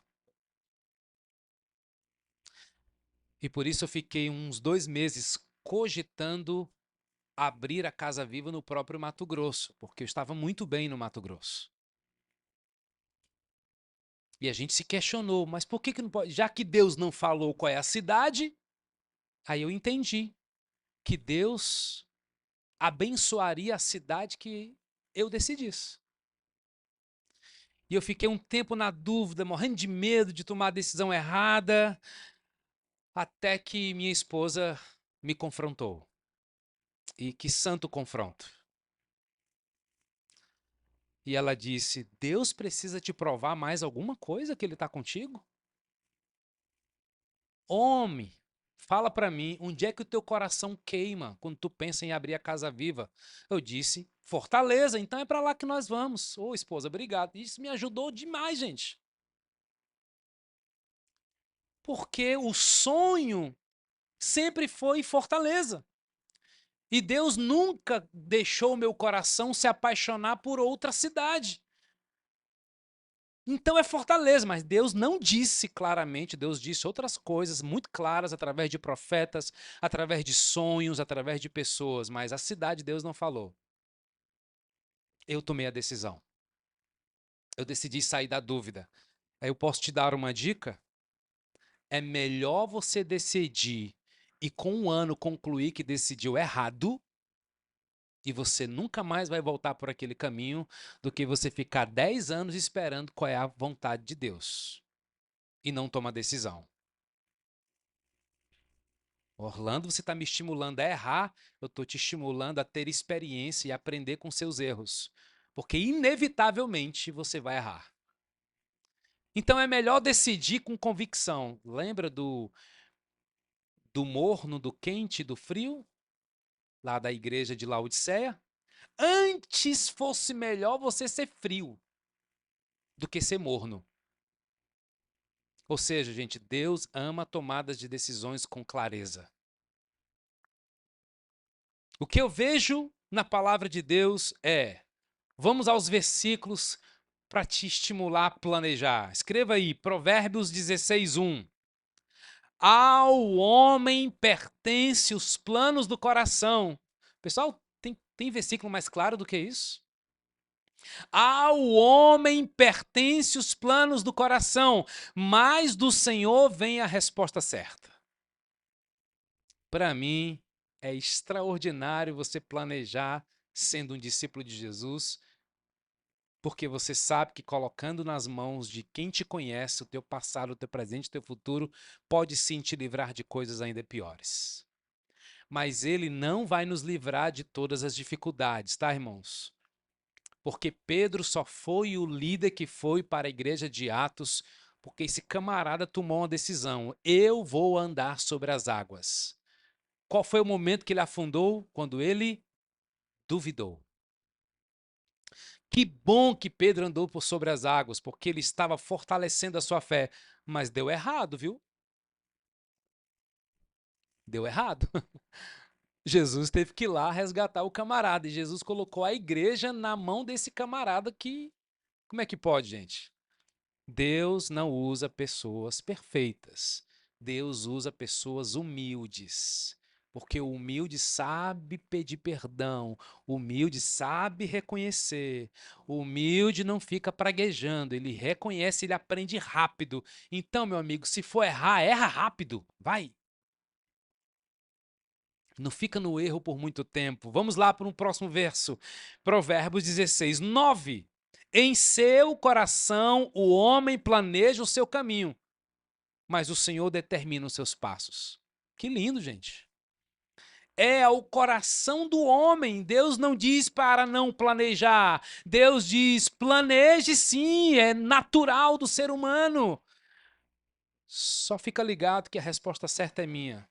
E por isso eu fiquei uns 2 meses cogitando abrir a Casa Viva no próprio Mato Grosso, porque eu estava muito bem no Mato Grosso. E a gente se questionou, mas por que não pode? Já que Deus não falou qual é a cidade, aí eu entendi que Deus abençoaria a cidade que eu decidisse. E eu fiquei um tempo na dúvida, morrendo de medo de tomar a decisão errada, até que minha esposa me confrontou. E que santo confronto. E ela disse: Deus precisa te provar mais alguma coisa que ele está contigo? Homem, Fala pra mim, onde é que o teu coração queima quando tu pensa em abrir a Casa Viva? Eu disse, Fortaleza, então é pra lá que nós vamos. Ô, esposa, obrigado. Isso me ajudou demais, gente. Porque o sonho sempre foi Fortaleza. E Deus nunca deixou o meu coração se apaixonar por outra cidade. Então é Fortaleza, mas Deus não disse claramente, Deus disse outras coisas muito claras através de profetas, através de sonhos, através de pessoas, mas a cidade Deus não falou. Eu tomei a decisão. Eu decidi sair da dúvida. Aí eu posso te dar uma dica? É melhor você decidir e com um ano concluir que decidiu errado e você nunca mais vai voltar por aquele caminho do que você ficar 10 anos esperando qual é a vontade de Deus e não tomar decisão. Orlando, você está me estimulando a errar, eu estou te estimulando a ter experiência e aprender com seus erros. Porque, inevitavelmente, você vai errar. Então, é melhor decidir com convicção. Lembra do morno, do quente, do frio? Lá da igreja de Laodiceia? Antes fosse melhor você ser frio do que ser morno. Ou seja, gente, Deus ama tomadas de decisões com clareza. O que eu vejo na palavra de Deus é: vamos aos versículos para te estimular a planejar. Escreva aí, Provérbios 16:1. Ao homem pertence os planos do coração. Pessoal, tem versículo mais claro do que isso? Ao homem pertence os planos do coração, mas do Senhor vem a resposta certa. Para mim, é extraordinário você planejar sendo um discípulo de Jesus, porque você sabe que colocando nas mãos de quem te conhece, o teu passado, o teu presente, o teu futuro, pode sim te livrar de coisas ainda piores. Mas ele não vai nos livrar de todas as dificuldades, tá, irmãos? Porque Pedro só foi o líder que foi para a igreja de Atos, porque esse camarada tomou uma decisão: eu vou andar sobre as águas. Qual foi o momento que ele afundou? Quando ele duvidou. Que bom que Pedro andou por sobre as águas, porque ele estava fortalecendo a sua fé. Mas deu errado, viu? Deu errado. Jesus teve que ir lá resgatar o camarada. E Jesus colocou a igreja na mão desse camarada que. Como é que pode, gente? Deus não usa pessoas perfeitas. Deus usa pessoas humildes. Porque o humilde sabe pedir perdão, o humilde sabe reconhecer, o humilde não fica praguejando, ele reconhece, ele aprende rápido. Então, meu amigo, se for errar, erra rápido, vai. Não fica no erro por muito tempo. Vamos lá para um próximo verso. Provérbios 16:9. Em seu coração o homem planeja o seu caminho, mas o Senhor determina os seus passos. Que lindo, gente. É ao coração do homem. Deus não diz para não planejar. Deus diz: planeje sim, é natural do ser humano. Só fica ligado que a resposta certa é minha.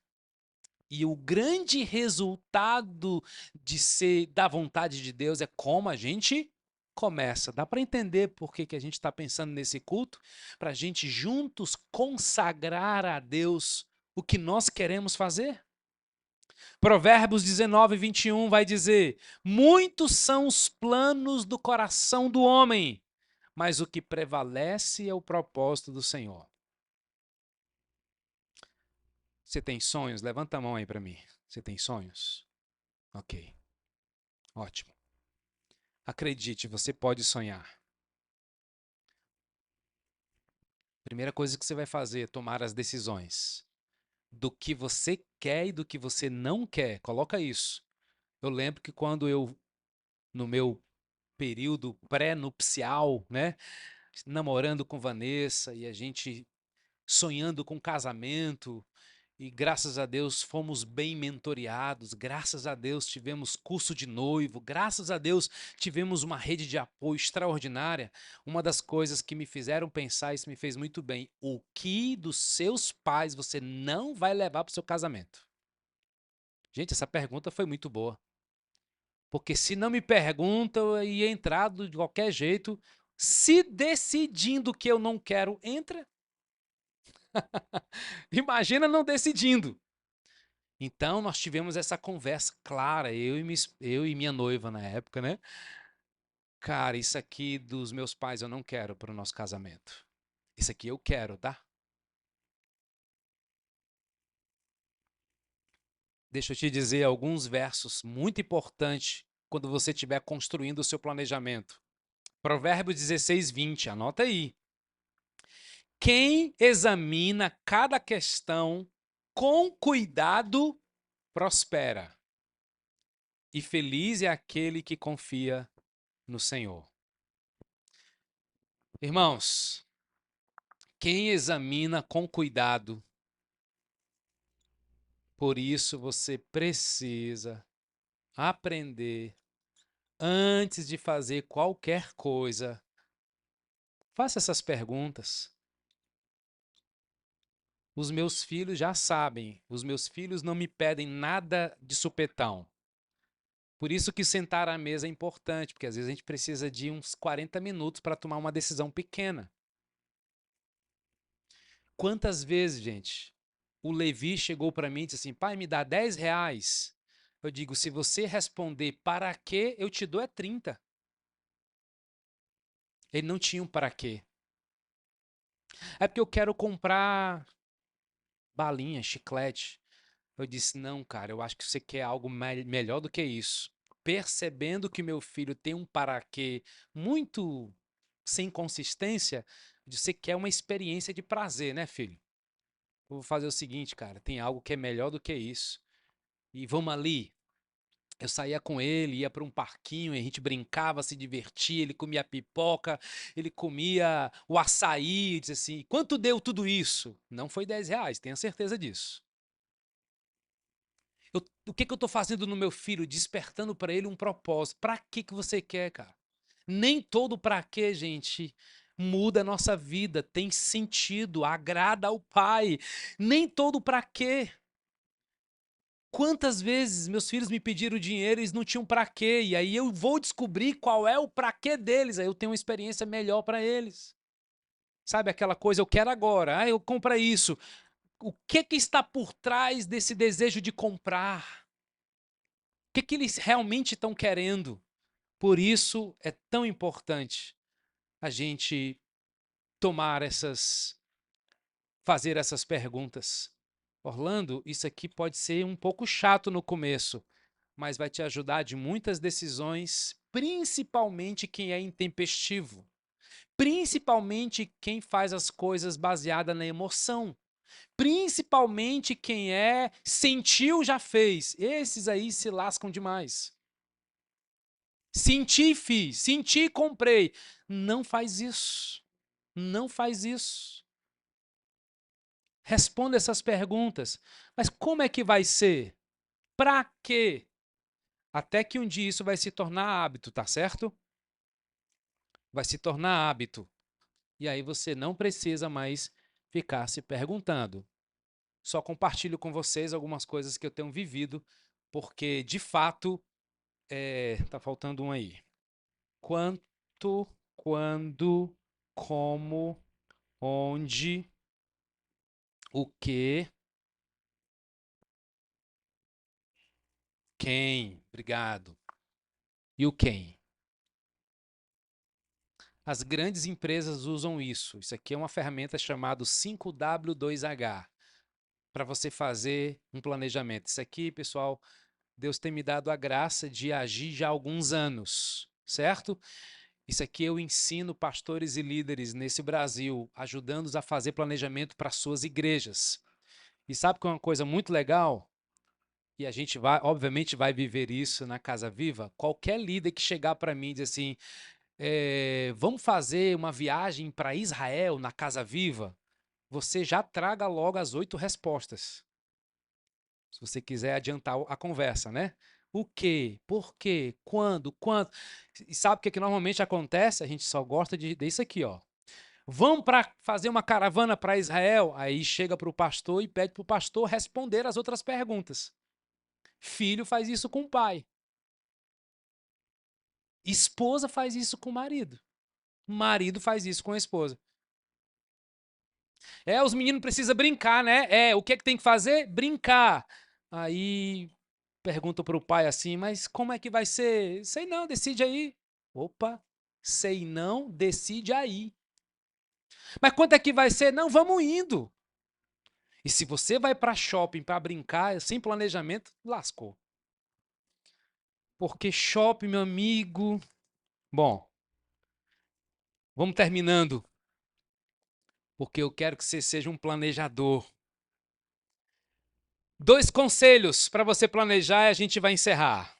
E o grande resultado de ser da vontade de Deus é como a gente começa. Dá para entender por que a gente está pensando nesse culto? Para a gente juntos consagrar a Deus o que nós queremos fazer? Provérbios 19:21 vai dizer: muitos são os planos do coração do homem, mas o que prevalece é o propósito do Senhor. Você tem sonhos? Levanta a mão aí para mim. Você tem sonhos? Ok, ótimo. Acredite, você pode sonhar. Primeira coisa que você vai fazer é tomar as decisões do que você quer e do que você não quer. Coloca isso. Eu lembro que quando eu, no meu período pré-nupcial, né, namorando com Vanessa e a gente sonhando com casamento, E graças a Deus fomos bem mentoreados, graças a Deus tivemos curso de noivo, graças a Deus tivemos uma rede de apoio extraordinária. Uma das coisas que me fizeram pensar, isso me fez muito bem, o que dos seus pais você não vai levar para o seu casamento? Gente, essa pergunta foi muito boa. Porque se não me perguntam, eu ia entrar de qualquer jeito. Se decidindo que eu não quero, entra. Imagina não decidindo. Então, nós tivemos essa conversa clara, eu e minha noiva na época, né? Cara, isso aqui dos meus pais eu não quero para o nosso casamento. Isso aqui eu quero, tá? Deixa eu te dizer alguns versos muito importantes quando você estiver construindo o seu planejamento. Provérbios 16, 20, anota aí. Quem examina cada questão com cuidado prospera, e feliz é aquele que confia no Senhor. Irmãos, quem examina com cuidado, por isso você precisa aprender antes de fazer qualquer coisa. Faça essas perguntas. Os meus filhos já sabem, os meus filhos não me pedem nada de supetão. Por isso que sentar à mesa é importante, porque às vezes a gente precisa de uns 40 minutos para tomar uma decisão pequena. Quantas vezes, gente, o Levi chegou para mim e disse assim, pai, me dá 10 reais. Eu digo, se você responder para quê, eu te dou é 30. Ele não tinha um para quê. É porque eu quero comprar balinha, chiclete. Eu disse, não, cara, eu acho que você quer algo melhor do que isso. Percebendo que meu filho tem um para quê muito sem consistência, você quer uma experiência de prazer, né, filho? Eu vou fazer o seguinte, cara, tem algo que é melhor do que isso. E vamos ali. Eu saía com ele, ia para um parquinho, a gente brincava, se divertia, ele comia pipoca, ele comia o açaí, disse assim, quanto deu tudo isso? Não foi 10 reais, tenha certeza disso. O que, que eu estou fazendo no meu filho? Despertando para ele um propósito. Para que você quer, cara? Nem todo para quê, gente, muda a nossa vida, tem sentido, agrada ao Pai. Nem todo para quê. Quantas vezes meus filhos me pediram dinheiro e eles não tinham para quê? E aí eu vou descobrir qual é o para quê deles. Aí eu tenho uma experiência melhor para eles. Sabe aquela coisa, eu quero agora, eu compro isso. O que que está por trás desse desejo de comprar? O que que eles realmente estão querendo? Por isso é tão importante a gente tomar fazer essas perguntas. Orlando, isso aqui pode ser um pouco chato no começo, mas vai te ajudar de muitas decisões, principalmente quem é intempestivo, principalmente quem faz as coisas baseada na emoção, principalmente quem sentiu já fez. Esses aí se lascam demais. Senti, fiz, senti, comprei. Não faz isso. Não faz isso. Responda essas perguntas. Mas como é que vai ser? Para quê? Até que um dia isso vai se tornar hábito, tá certo? Vai se tornar hábito. E aí você não precisa mais ficar se perguntando. Só compartilho com vocês algumas coisas que eu tenho vivido, porque de fato, tá faltando um aí. Quanto, quando, como, onde, o que, quem. Obrigado. E o quem? As grandes empresas usam isso. Isso aqui é uma ferramenta chamada 5W2H para você fazer um planejamento. Isso aqui, pessoal, Deus tem me dado a graça de agir já há alguns anos, certo? Isso aqui eu ensino pastores e líderes nesse Brasil, ajudando-os a fazer planejamento para suas igrejas. E sabe que é uma coisa muito legal? E a gente vai, obviamente, vai viver isso na Casa Viva. Qualquer líder que chegar para mim e dizer assim, vamos fazer uma viagem para Israel na Casa Viva, você já traga logo as 8 respostas. Se você quiser adiantar a conversa, né? O quê? Por quê? Quando? Quando? E sabe o que, que normalmente acontece? A gente só gosta disso aqui, ó. Vamos para fazer uma caravana para Israel? Aí chega para o pastor e pede para o pastor responder as outras perguntas. Filho faz isso com o pai. Esposa faz isso com o marido. Marido faz isso com a esposa. Os meninos precisam brincar, né? O que é que tem que fazer? Brincar. Aí pergunta para o pai assim, mas como é que vai ser? Sei não, decide aí. Opa, sei não, decide aí. Mas quanto é que vai ser? Não, vamos indo. E se você vai para shopping para brincar sem planejamento, lascou. Porque shopping, meu amigo. Bom, vamos terminando. Porque eu quero que você seja um planejador. 2 conselhos para você planejar e a gente vai encerrar.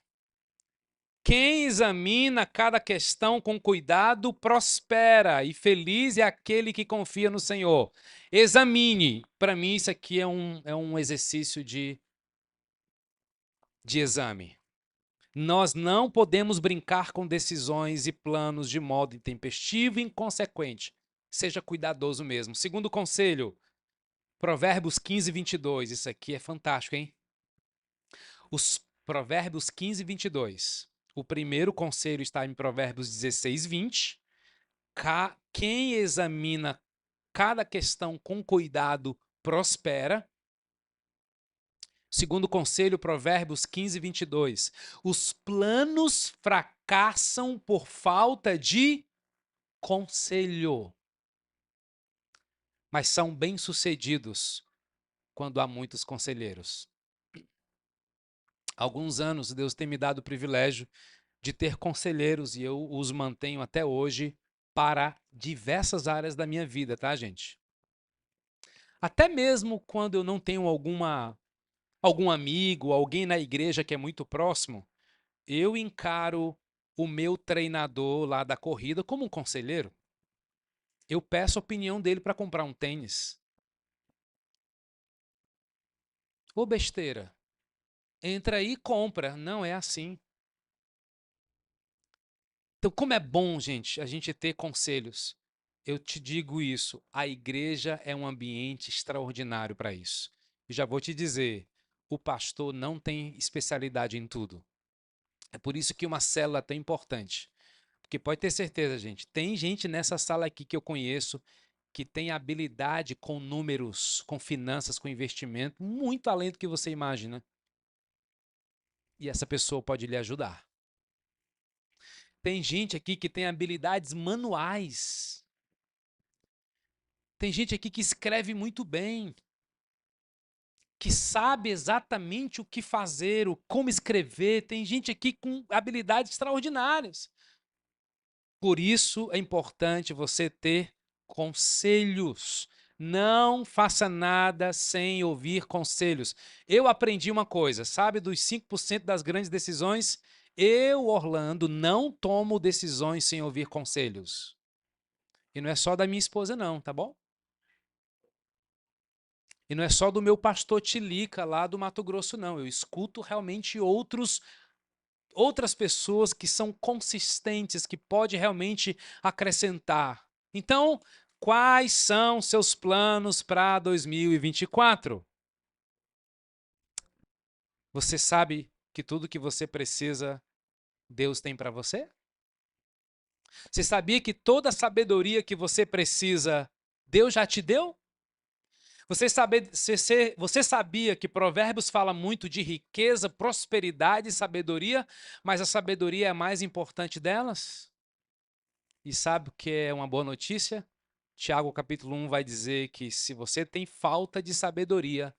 Quem examina cada questão com cuidado prospera, e feliz é aquele que confia no Senhor. Examine. Para mim, isso aqui é um exercício de exame. Nós não podemos brincar com decisões e planos de modo intempestivo e inconsequente. Seja cuidadoso mesmo. Segundo conselho, Provérbios 15, 22. Isso aqui é fantástico, hein? Os Provérbios 15, 22. O primeiro conselho está em Provérbios 16, 20. Quem examina cada questão com cuidado prospera. Segundo conselho, Provérbios 15, 22. Os planos fracassam por falta de conselho, mas são bem-sucedidos quando há muitos conselheiros. Há alguns anos, Deus tem me dado o privilégio de ter conselheiros e eu os mantenho até hoje para diversas áreas da minha vida, tá, gente? Até mesmo quando eu não tenho algum amigo, alguém na igreja que é muito próximo, eu encaro o meu treinador lá da corrida como um conselheiro. Eu peço a opinião dele para comprar um tênis. Ô besteira, entra aí e compra. Não é assim. Então, como é bom, gente, a gente ter conselhos. Eu te digo isso, a igreja é um ambiente extraordinário para isso. E já vou te dizer, o pastor não tem especialidade em tudo. É por isso que uma célula é tão importante. Porque pode ter certeza, gente, tem gente nessa sala aqui que eu conheço que tem habilidade com números, com finanças, com investimento, muito além do que você imagina. E essa pessoa pode lhe ajudar. Tem gente aqui que tem habilidades manuais. Tem gente aqui que escreve muito bem, que sabe exatamente o que fazer, como escrever. Tem gente aqui com habilidades extraordinárias. Por isso é importante você ter conselhos. Não faça nada sem ouvir conselhos. Eu aprendi uma coisa, sabe, dos 5% das grandes decisões, eu, Orlando, não tomo decisões sem ouvir conselhos. E não é só da minha esposa não, tá bom? E não é só do meu pastor Tilica lá do Mato Grosso não. Eu escuto realmente outras pessoas que são consistentes, que pode realmente acrescentar. Então, quais são seus planos para 2024? Você sabe que tudo que você precisa, Deus tem para você? Você sabia que toda a sabedoria que você precisa, Deus já te deu? Você sabia que Provérbios fala muito de riqueza, prosperidade e sabedoria, mas a sabedoria é a mais importante delas? E sabe o que é uma boa notícia? Tiago capítulo 1 vai dizer que se você tem falta de sabedoria,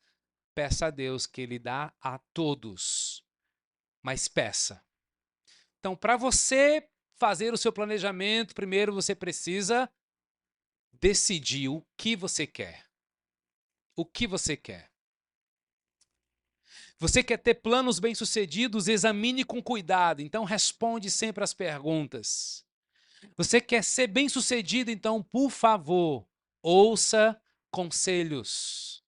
peça a Deus que Ele dá a todos. Mas peça. Então, para você fazer o seu planejamento, primeiro você precisa decidir o que você quer. O que você quer? Você quer ter planos bem-sucedidos? Examine com cuidado. Então, responde sempre as perguntas. Você quer ser bem-sucedido? Então, por favor, ouça conselhos.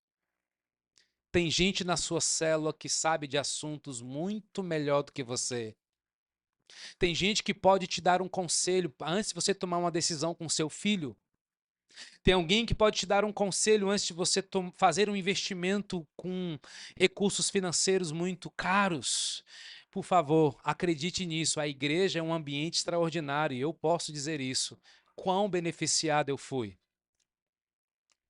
Tem gente na sua célula que sabe de assuntos muito melhor do que você. Tem gente que pode te dar um conselho antes de você tomar uma decisão com seu filho. Tem alguém que pode te dar um conselho antes de você fazer um investimento com recursos financeiros muito caros. Por favor, acredite nisso. A igreja é um ambiente extraordinário e eu posso dizer isso. Quão beneficiado eu fui.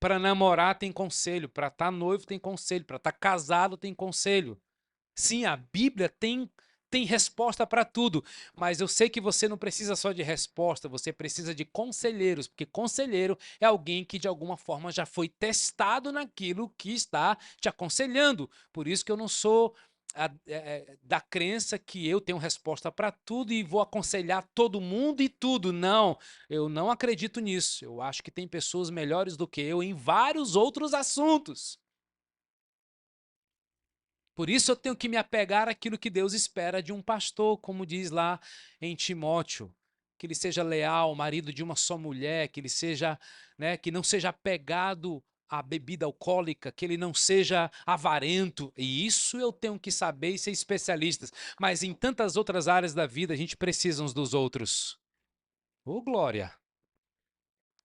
Para namorar tem conselho, para estar noivo tem conselho, para estar casado tem conselho. Sim, a Bíblia tem resposta para tudo, mas eu sei que você não precisa só de resposta, você precisa de conselheiros, porque conselheiro é alguém que de alguma forma já foi testado naquilo que está te aconselhando. Por isso que eu não sou da crença que eu tenho resposta para tudo e vou aconselhar todo mundo e tudo. Não, eu não acredito nisso. Eu acho que tem pessoas melhores do que eu em vários outros assuntos. Por isso eu tenho que me apegar àquilo que Deus espera de um pastor, como diz lá em Timóteo, que ele seja leal, marido de uma só mulher, que ele seja, né, que não seja apegado à bebida alcoólica, que ele não seja avarento. E isso eu tenho que saber e ser especialistas. Mas em tantas outras áreas da vida a gente precisa uns dos outros. Ô, glória!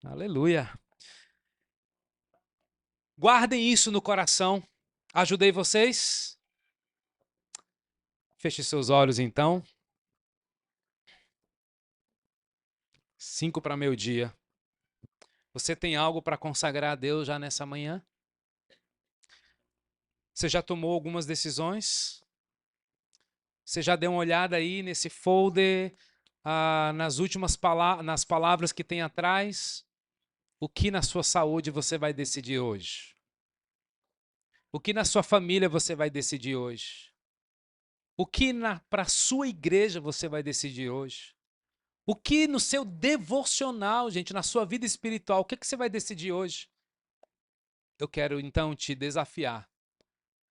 Aleluia! Guardem isso no coração. Ajudei vocês? Feche seus olhos então. 5 para meio-dia. Você tem algo para consagrar a Deus já nessa manhã? Você já tomou algumas decisões? Você já deu uma olhada aí nesse folder, nas últimas nas palavras que tem atrás? O que na sua saúde você vai decidir hoje? O que na sua família você vai decidir hoje? O que para a sua igreja você vai decidir hoje? O que no seu devocional, gente, na sua vida espiritual, o que você vai decidir hoje? Eu quero então te desafiar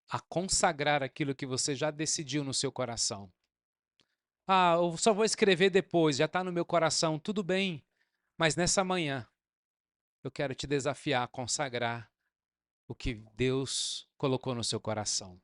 a consagrar aquilo que você já decidiu no seu coração. Ah, eu só vou escrever depois, já está no meu coração, tudo bem. Mas nessa manhã, eu quero te desafiar a consagrar o que Deus colocou no seu coração.